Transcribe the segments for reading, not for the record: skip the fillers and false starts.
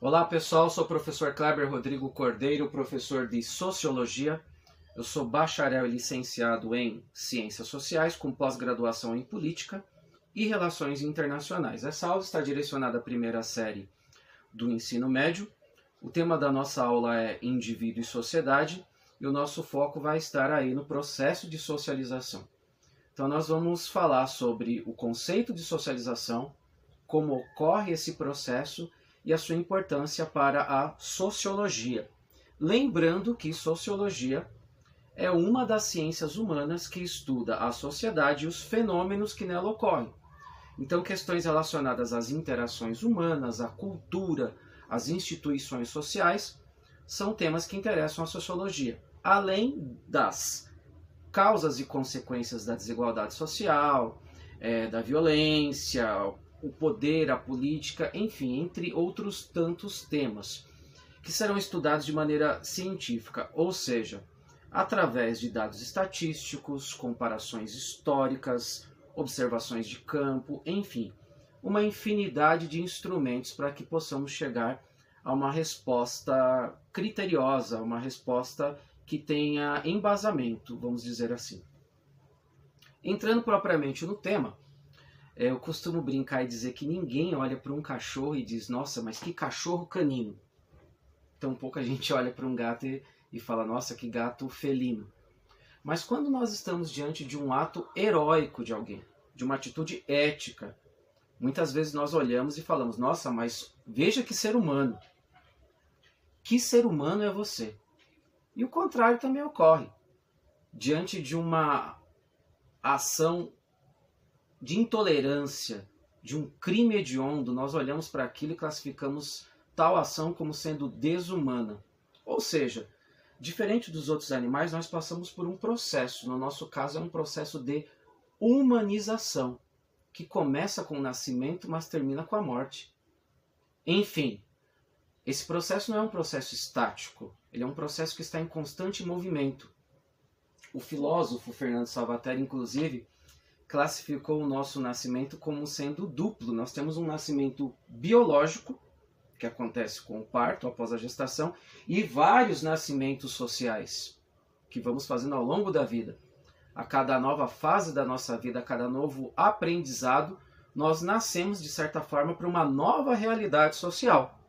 Olá pessoal, sou o professor Kleber Rodrigo Cordeiro, professor de Sociologia. Eu sou bacharel e licenciado em Ciências Sociais, com pós-graduação em Política e Relações Internacionais. Essa aula está direcionada à primeira série do ensino médio. O tema da nossa aula é Indivíduo e Sociedade e o nosso foco vai estar aí no processo de socialização. Então nós vamos falar sobre o conceito de socialização, como ocorre esse processo e a sua importância para a sociologia. Lembrando que sociologia é uma das ciências humanas que estuda a sociedade e os fenômenos que nela ocorrem. Então, questões relacionadas às interações humanas, à cultura, às instituições sociais, são temas que interessam a sociologia, além das causas e consequências da desigualdade social, da violência, o poder, a política, enfim, entre outros tantos temas, que serão estudados de maneira científica, ou seja, através de dados estatísticos, comparações históricas, observações de campo, enfim, uma infinidade de instrumentos para que possamos chegar a uma resposta criteriosa, uma resposta que tenha embasamento, vamos dizer assim. Entrando propriamente no tema, eu costumo brincar e dizer que ninguém olha para um cachorro e diz, nossa, mas que cachorro canino. Tão pouco a gente olha para um gato e fala, nossa, que gato felino. Mas quando nós estamos diante de um ato heróico de alguém, de uma atitude ética, muitas vezes nós olhamos e falamos, nossa, mas veja que ser humano. Que ser humano é você? E o contrário também ocorre. Diante de uma ação de intolerância, de um crime hediondo, nós olhamos para aquilo e classificamos tal ação como sendo desumana. Ou seja, diferente dos outros animais, nós passamos por um processo. No nosso caso, é um processo de humanização, que começa com o nascimento, mas termina com a morte. Enfim, esse processo não é um processo estático, ele é um processo que está em constante movimento. O filósofo Fernando Salvaterra, inclusive, classificou o nosso nascimento como sendo duplo. Nós temos um nascimento biológico, que acontece com o parto, após a gestação, e vários nascimentos sociais, que vamos fazendo ao longo da vida. A cada nova fase da nossa vida, a cada novo aprendizado, nós nascemos, de certa forma, para uma nova realidade social.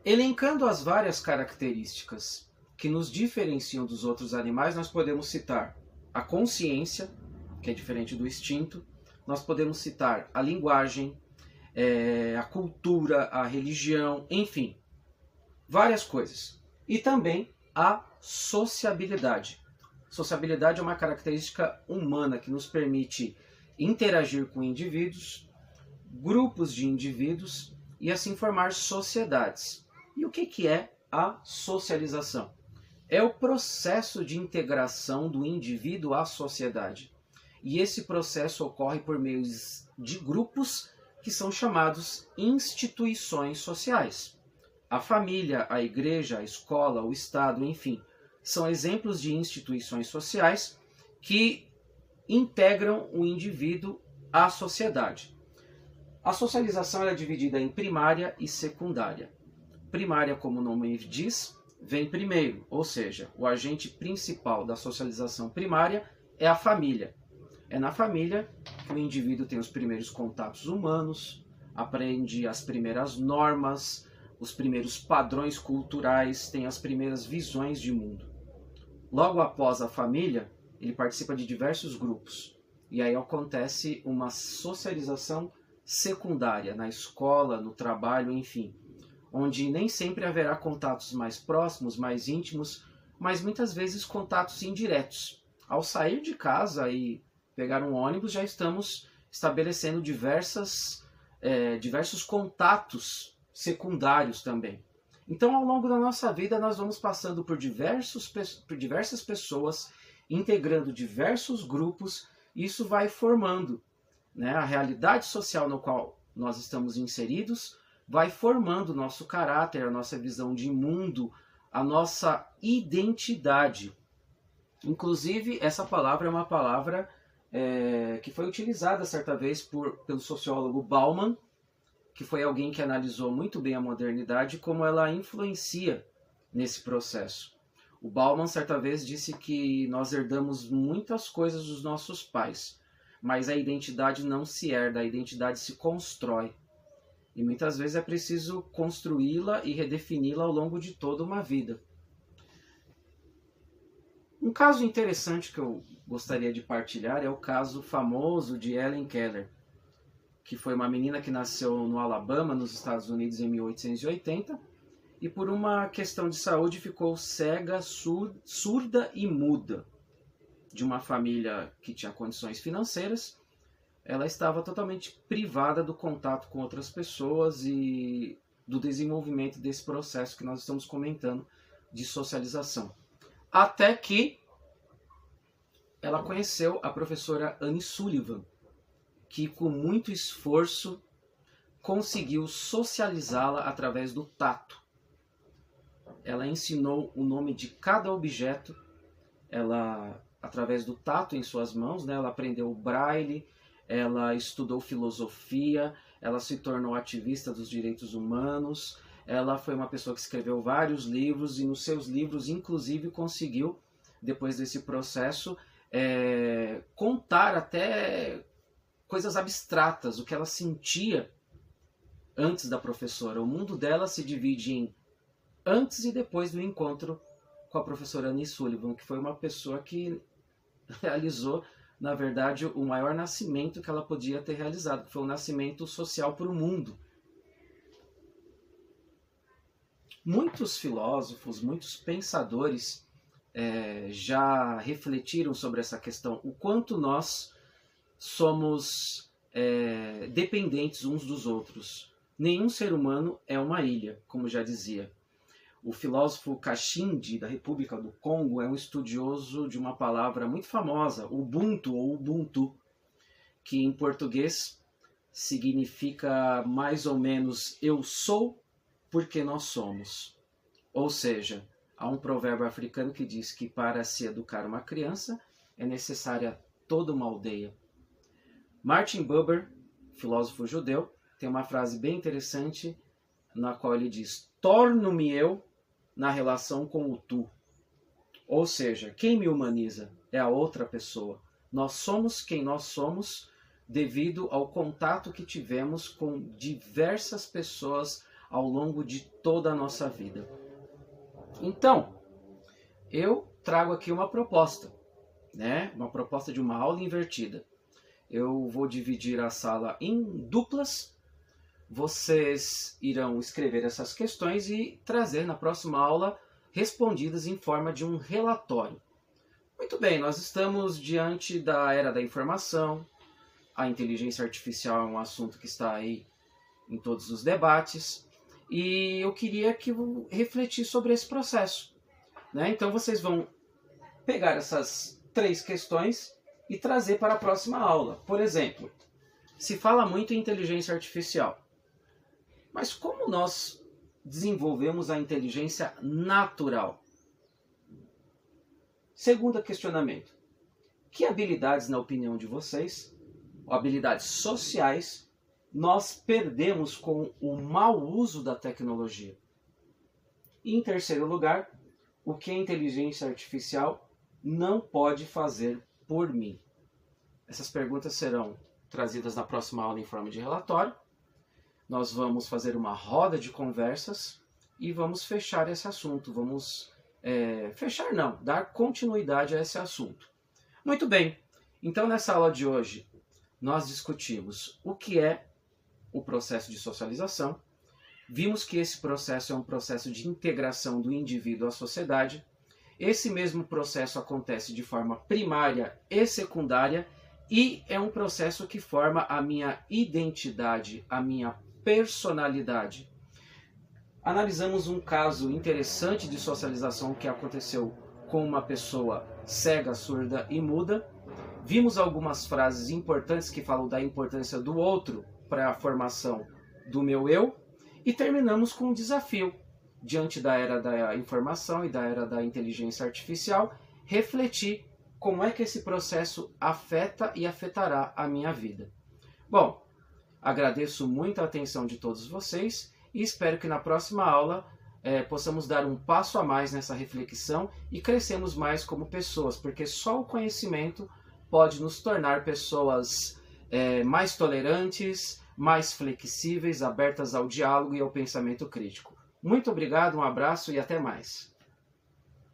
Elencando as várias características que nos diferenciam dos outros animais, nós podemos citar a consciência, que é diferente do instinto, nós podemos citar a linguagem, a cultura, a religião, enfim, várias coisas. E também a sociabilidade. Sociabilidade é uma característica humana que nos permite interagir com indivíduos, grupos de indivíduos e assim formar sociedades. E o que é a socialização? É o processo de integração do indivíduo à sociedade. E esse processo ocorre por meio de grupos que são chamados instituições sociais. A família, a igreja, a escola, o Estado, enfim, são exemplos de instituições sociais que integram o indivíduo à sociedade. A socialização é dividida em primária e secundária. Primária, como o nome diz, vem primeiro, ou seja, o agente principal da socialização primária é a família. É na família que o indivíduo tem os primeiros contatos humanos, aprende as primeiras normas, os primeiros padrões culturais, tem as primeiras visões de mundo. Logo após a família, ele participa de diversos grupos. E aí acontece uma socialização secundária, na escola, no trabalho, enfim, onde nem sempre haverá contatos mais próximos, mais íntimos, mas muitas vezes contatos indiretos. Ao sair de casa e pegar um ônibus, já estamos estabelecendo diversos contatos secundários também. Então, ao longo da nossa vida, nós vamos passando por diversas pessoas, integrando diversos grupos, e isso vai formando, né, a realidade social no qual nós estamos inseridos, vai formando o nosso caráter, a nossa visão de mundo, a nossa identidade. Inclusive, essa palavra é uma palavra que foi utilizada certa vez pelo sociólogo Bauman, que foi alguém que analisou muito bem a modernidade e como ela influencia nesse processo. O Bauman, certa vez, disse que nós herdamos muitas coisas dos nossos pais, mas a identidade não se herda, a identidade se constrói. E muitas vezes é preciso construí-la e redefini-la ao longo de toda uma vida. Um caso interessante que eu gostaria de partilhar é o caso famoso de Helen Keller, que foi uma menina que nasceu no Alabama, nos Estados Unidos, em 1880, e por uma questão de saúde ficou cega, surda e muda. De uma família que tinha condições financeiras, ela estava totalmente privada do contato com outras pessoas e do desenvolvimento desse processo que nós estamos comentando de socialização. Até que ela conheceu a professora Annie Sullivan, que com muito esforço conseguiu socializá-la através do tato. Ela ensinou o nome de cada objeto, através do tato em suas mãos, né, ela aprendeu o braille, ela estudou filosofia, ela se tornou ativista dos direitos humanos, ela foi uma pessoa que escreveu vários livros e nos seus livros, inclusive, conseguiu, depois desse processo, contar até coisas abstratas, o que ela sentia antes da professora. O mundo dela se divide em antes e depois do encontro com a professora Annie Sullivan, que foi uma pessoa que realizou, na verdade, o maior nascimento que ela podia ter realizado, que foi o nascimento social para o mundo. Muitos filósofos, muitos pensadores já refletiram sobre essa questão, o quanto nós somos dependentes uns dos outros. Nenhum ser humano é uma ilha, como já dizia. O filósofo Kashindi, da República do Congo, é um estudioso de uma palavra muito famosa, Ubuntu ou Ubuntu, que em português significa mais ou menos eu sou porque nós somos. Ou seja, há um provérbio africano que diz que para se educar uma criança é necessária toda uma aldeia. Martin Buber, filósofo judeu, tem uma frase bem interessante na qual ele diz: torno-me eu na relação com o tu. Ou seja, quem me humaniza é a outra pessoa. Nós somos quem nós somos devido ao contato que tivemos com diversas pessoas ao longo de toda a nossa vida. Então, eu trago aqui uma proposta, né? Uma proposta de uma aula invertida. Eu vou dividir a sala em duplas. Vocês irão escrever essas questões e trazer na próxima aula respondidas em forma de um relatório. Muito bem, nós estamos diante da era da informação. A inteligência artificial é um assunto que está aí em todos os debates. E eu queria que eu refletisse sobre esse processo, né? Então vocês vão pegar essas 3 questões e trazer para a próxima aula. Por exemplo, se fala muito em inteligência artificial. Mas como nós desenvolvemos a inteligência natural? Segundo questionamento. Que habilidades, na opinião de vocês, ou habilidades sociais, nós perdemos com o mau uso da tecnologia? E, em terceiro lugar, o que a inteligência artificial não pode fazer por mim? Essas perguntas serão trazidas na próxima aula em forma de relatório. Nós vamos fazer uma roda de conversas e vamos fechar esse assunto. Vamos dar continuidade a esse assunto. Muito bem, então nessa aula de hoje nós discutimos o que é o processo de socialização. Vimos que esse processo é um processo de integração do indivíduo à sociedade. Esse mesmo processo acontece de forma primária e secundária e é um processo que forma a minha identidade, a minha personalidade. Analisamos um caso interessante de socialização que aconteceu com uma pessoa cega, surda e muda. Vimos algumas frases importantes que falam da importância do outro para a formação do meu eu. E terminamos com um desafio, diante da era da informação e da era da inteligência artificial, refletir como é que esse processo afeta e afetará a minha vida. Bom, Agradeço muito a atenção de todos vocês e espero que na próxima aula possamos dar um passo a mais nessa reflexão e crescemos mais como pessoas, porque só o conhecimento pode nos tornar pessoas mais tolerantes, mais flexíveis, abertas ao diálogo e ao pensamento crítico. Muito obrigado, um abraço e até mais.